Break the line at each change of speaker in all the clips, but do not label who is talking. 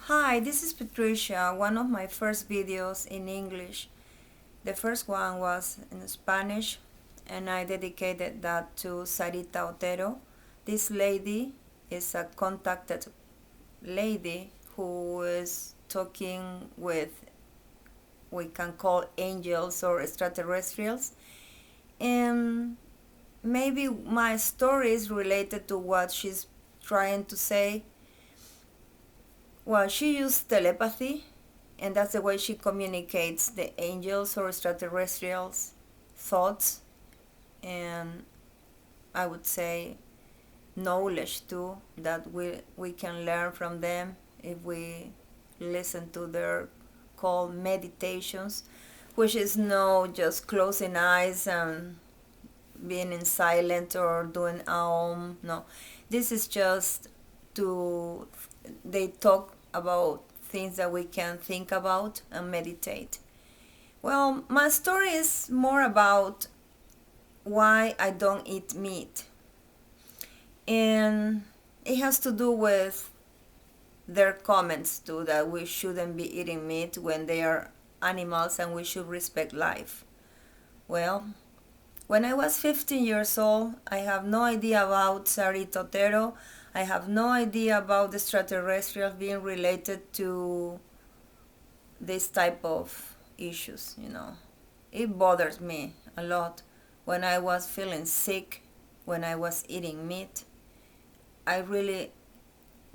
Hi, this is Patricia, one of my first videos in English. The first one was in Spanish, and I dedicated that to Sarita Otero. This lady is a contacted lady who is talking with, we can call angels or extraterrestrials. And maybe my story is related to what she's trying to say. Well, she used telepathy, and that's the way she communicates the angels or extraterrestrials' thoughts, and I would say knowledge too, that we can learn from them if we listen to their called meditations, which is no just closing eyes and being in silent or doing no, this is just to they talk about things that we can think about and meditate. Well, my story is more about why I don't eat meat, and it has to do with their comments too, that we shouldn't be eating meat when they are animals and we should respect life. Well, when I was 15 years old, I have no idea about Sarita Otero. I have no idea about the extraterrestrials being related to this type of issues. It bothers me a lot. When I was feeling sick, when I was eating meat, I really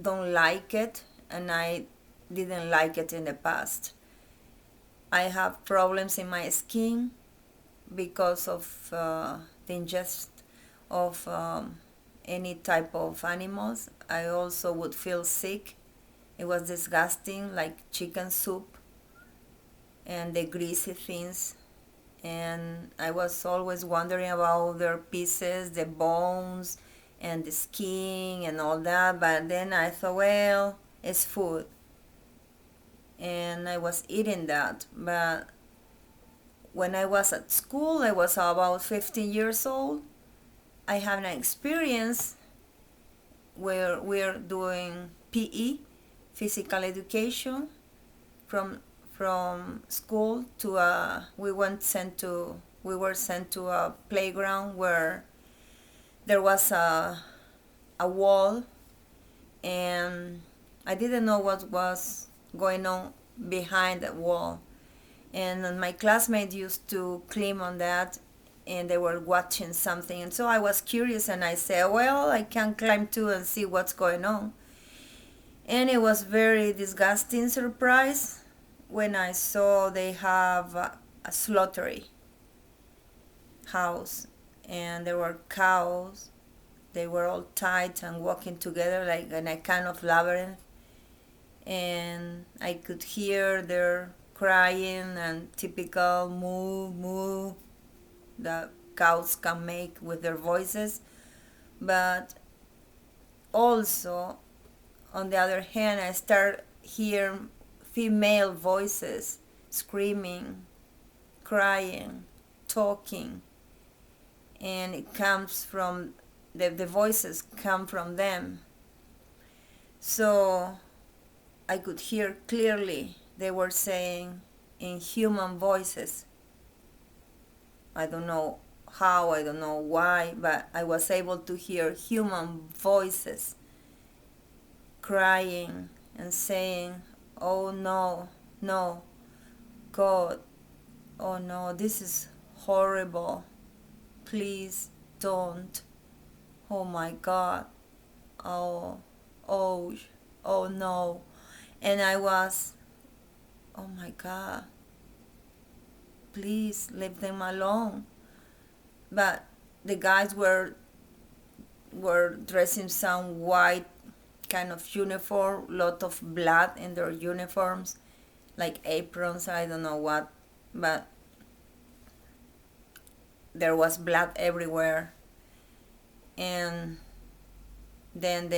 don't like it, and I didn't like it in the past. I have problems in my skin because of the ingest of any type of animals. I also would feel sick. It was disgusting, like chicken soup and the greasy things. And I was always wondering about their pieces, the bones and the skin and all that. But then I thought, well, it's food. And I was eating that. But when I was at school, I was about 15 years old. I had an experience where we're doing PE, physical education, from school to we were sent to a playground where there was a wall, and I didn't know what was going on behind that wall. And my classmates used to climb on that, and they were watching something, and so I was curious, and I said, well, I can climb too and see what's going on. And it was very disgusting surprise when I saw they have a slaughtery house, and there were cows. They were all tied and walking together like in a kind of labyrinth, and I could hear their crying and typical moo moo that cows can make with their voices. But also, on the other hand, I start hearing female voices screaming, crying, talking, and it comes from the voices come from them. So I could hear clearly they were saying in human voices. I don't know how, I don't know why, but I was able to hear human voices crying and saying, oh no, no, God, oh no, this is horrible. Please don't. Oh my God. Oh, oh, oh no. And I was, oh my God, please leave them alone. But the guys were dressed in some white kind of uniform, lot of blood in their uniforms, like aprons, I don't know what, but there was blood everywhere. And then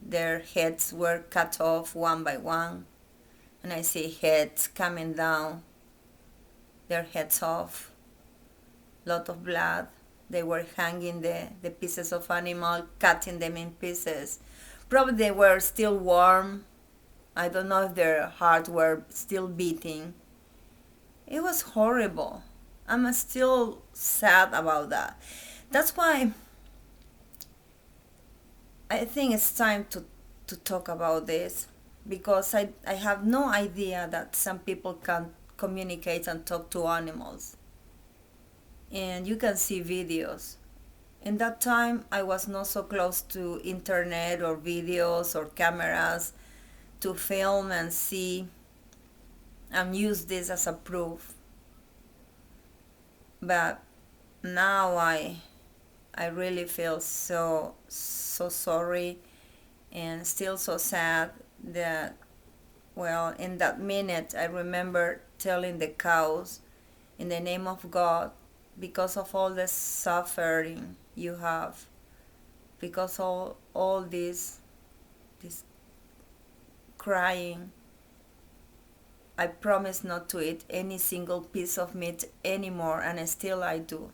their heads were cut off one by one, and I see heads coming down, their heads off, lot of blood. They were hanging the pieces of animal, cutting them in pieces. Probably they were still warm. I don't know if their heart were still beating. It was horrible. I'm still sad about that. That's why I think it's time to talk about this, because I have no idea that some people can communicate and talk to animals. And you can see videos. In that time, I was not so close to internet or videos or cameras to film and see and use this as a proof. But now I really feel so sorry and still so sad that, well, in that minute I remember telling the cows, in the name of God, because of all the suffering you have, because all this crying, I promise not to eat any single piece of meat anymore, and still I do.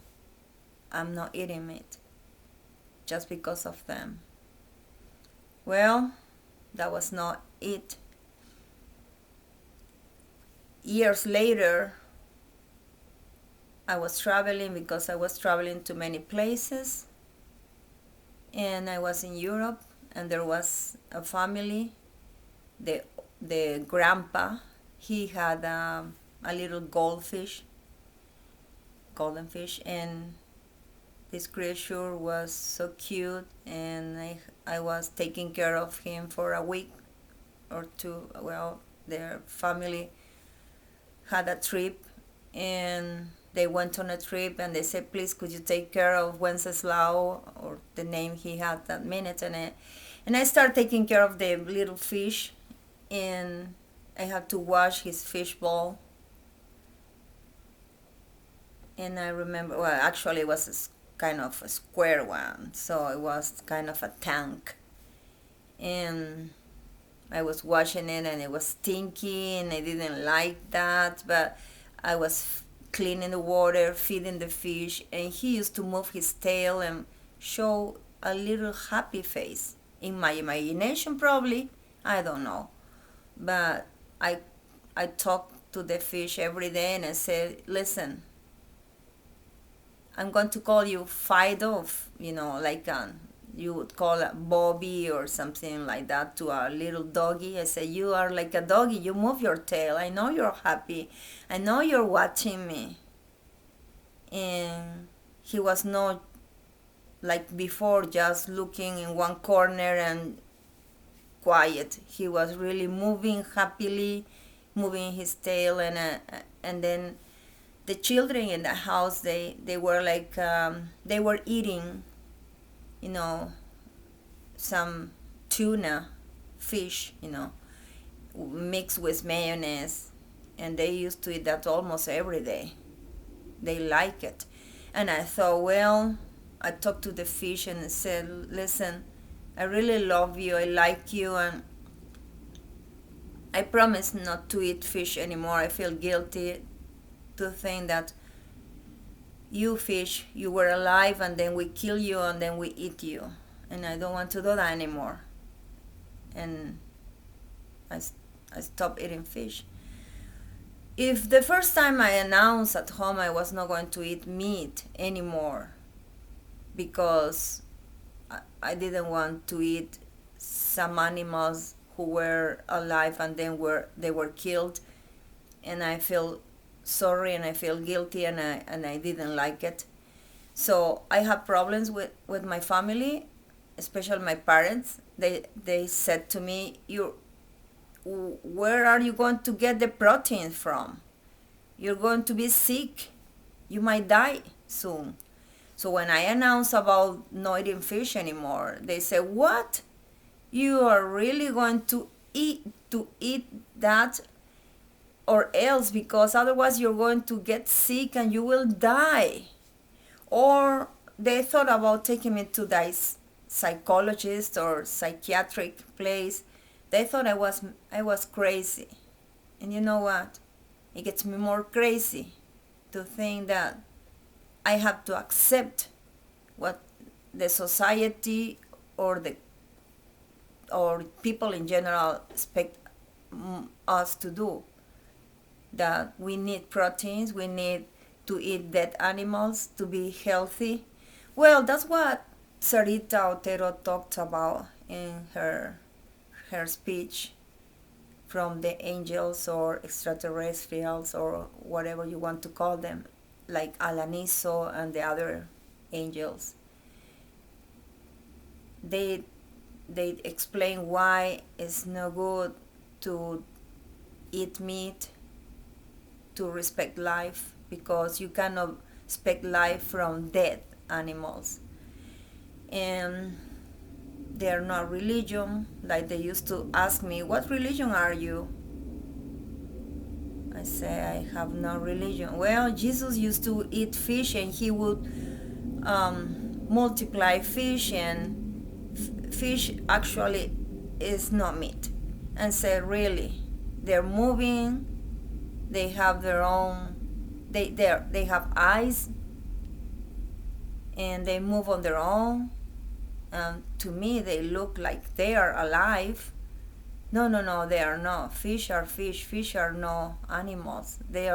I'm not eating meat just because of them. Well, that was not it. Years later, I was traveling, because I was traveling to many places, and I was in Europe, and there was a family. The grandpa, he had a little golden fish, and this creature was so cute, and I was taking care of him for a week or two. Well, their family had a trip, and they went on a trip, and they said, please, could you take care of Wenceslao, or the name he had that minute. And I started taking care of the little fish, and I had to wash his fish bowl. And I remember, well, actually it was kind of a square one, so it was kind of a tank. And I was washing it, and it was stinky, and I didn't like that, but I was cleaning the water, feeding the fish, and he used to move his tail and show a little happy face. In my imagination, probably, I don't know. But I talked to the fish every day, and I said, listen, I'm going to call you Fido, like you would call a Bobby or something like that to a little doggy. I said, you are like a doggy, you move your tail. I know you're happy. I know you're watching me. And he was not like before, just looking in one corner and quiet. He was really moving happily, moving his tail, and then the children in the house, they were like they were eating, some tuna fish, mixed with mayonnaise, and they used to eat that almost every day. They like it. And I thought, well, I talked to the fish and said, listen, I really love you, I like you, and I promise not to eat fish anymore. I feel guilty to think that you fish, you were alive, and then we kill you, and then we eat you. And I don't want to do that anymore. And I stopped eating fish. If the first time I announced at home I was not going to eat meat anymore, because I didn't want to eat some animals who were alive and then they were killed, and I feel sorry and I feel guilty, and I didn't like it. So I have problems with my family, especially my parents. They said to me, where are you going to get the protein from? You're going to be sick. You might die soon. So when I announced about not eating fish anymore, they said, what? You are really going to eat that, or else, because otherwise you're going to get sick and you will die. Or they thought about taking me to this psychologist or psychiatric place. They thought I was crazy. And you know what? It gets me more crazy to think that I have to accept what the society or people in general expect us to do. That we need proteins, we need to eat dead animals to be healthy. Well, that's what Sarita Otero talked about in her speech from the angels or extraterrestrials or whatever you want to call them, like Alaniso and the other angels. They explain why it's no good to eat meat, to respect life, because you cannot expect life from dead animals. And they are not religion, like they used to ask me, what religion are you? I say, I have no religion. Well, Jesus used to eat fish, and he would multiply fish, and fish actually is not meat. And say, really, they're moving, they have their own, they have eyes, and they move on their own. To me, they look like they are alive. No, they are not. Fish are fish. Fish are no animals. They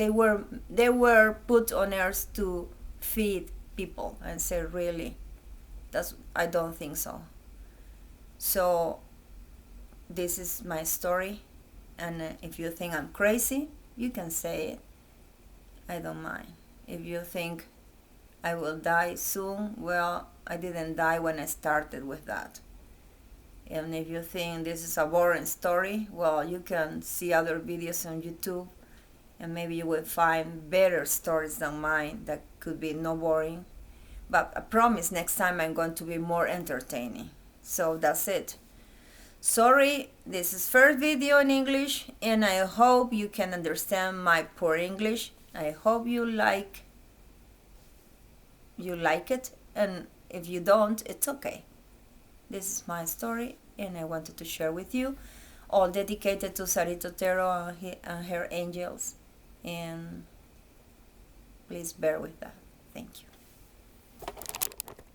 were put on earth to feed people. And say, really, I don't think so. So this is my story, and if you think I'm crazy, you can say it. I don't mind. If you think I will die soon, well, I didn't die when I started with that. And if you think this is a boring story, well, you can see other videos on YouTube, and maybe you will find better stories than mine that could be no boring. But I promise next time I'm going to be more entertaining. So that's it. Sorry, this is first video in English, and I hope you can understand my poor English. I hope you like it, and if you don't, it's okay. This is my story, and I wanted to share with you, all dedicated to Sarita Otero and her angels, and please bear with that. Thank you.